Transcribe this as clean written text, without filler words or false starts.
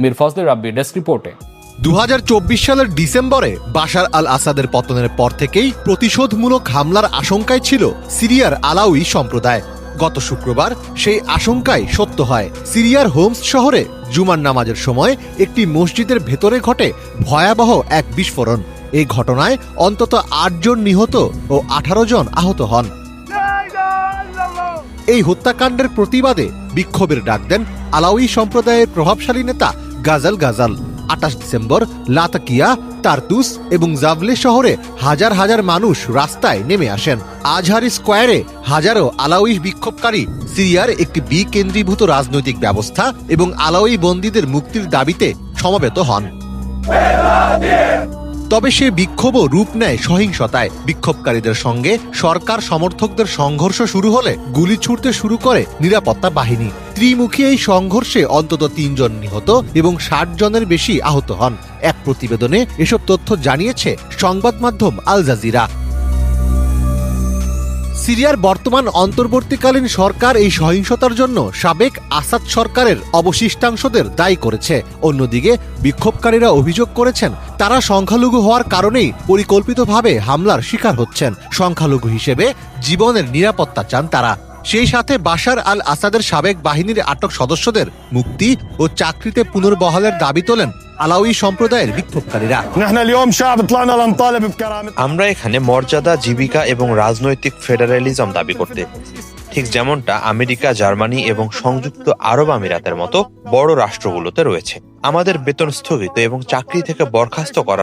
মীর ফজলে রাব্বি desk রিপোর্টে। 2024 সালের ডিসেম্বরে বাশার আল আসাদের পতনের পর থেকেই প্রতিশোধমূলক হামলার আশঙ্কায় ছিল সিরিয়ার আলাউই সম্প্রদায়। গত শুক্রবার সেই আশঙ্কাই সত্য হয়। সিরিয়ার হোমস শহরে জুমার নামাজের সময় একটি মসজিদের ভেতরে ঘটে ভয়াবহ এক বিস্ফোরণ। এই ঘটনায় অন্তত 8 জন নিহত ও 18 জন আহত হন। এই হত্যাকাণ্ডের প্রতিবাদে বিক্ষোভের ডাক দেন আলাউই সম্প্রদায়ের প্রভাবশালী নেতা Ghazal Ghazal. 28 December Latakia, Tartus এবং জাভলে শহরে হাজার হাজার মানুষ রাস্তায় নেমে আসেন। আজহারি স্কোয়ারে হাজারো আলাউই বিক্ষোভকারী সিরিয়ার একটি বিকেন্দ্রীভূত রাজনৈতিক ব্যবস্থা এবং আলাউই বন্দীদের মুক্তির দাবিতে সমবেত হন। তবে সে বিক্ষোভও রূপ নেয় সহিংসতায়। বিক্ষোভকারীদের সঙ্গে সরকার সমর্থকদের সংঘর্ষ শুরু হলে গুলি ছুড়তে শুরু করে নিরাপত্তা বাহিনী। ত্রিমুখী এই সংঘর্ষে অন্তত 3 জন নিহত এবং 60 জনের বেশি আহত হন। এক প্রতিবেদনে এসব তথ্য জানিয়েছে সংবাদ মাধ্যম আল জাজিরা। সিরিয়ার বর্তমান অন্তর্বর্তীকালীন সরকার এই সহিংসতার জন্য সাবেক আসাদ সরকারের অবশিষ্টাংশদের দায়ী করেছে। অন্যদিকে বিক্ষোভকারীরা অভিযোগ করেছেন তারা সংখ্যালঘু হওয়ার কারণেই পরিকল্পিতভাবে হামলার শিকার হচ্ছেন। সংখ্যালঘু হিসেবে জীবনের নিরাপত্তা চান তারা। সেই সাথে বাশার আল আসাদের সাবেক বাহিনীর আটক সদস্যদের মুক্তি ও চাকরিতে পুনর্বহালের দাবি তোলেন আলাউই সম্প্রদায়ের বিক্ষোভকারীরা। আমরা এখানে মর্যাদা, জীবিকা এবং রাজনৈতিক ফেডারেলিজম দাবি করতে, ঠিক যেমনটা আমেরিকা, জার্মানি এবং সংযুক্ত আরব আমিরাতের মতো বড় রাষ্ট্রগুলোতে রয়েছে। আমাদের বেতন স্থগিত এবং চাকরি থেকে বরখাস্ত করা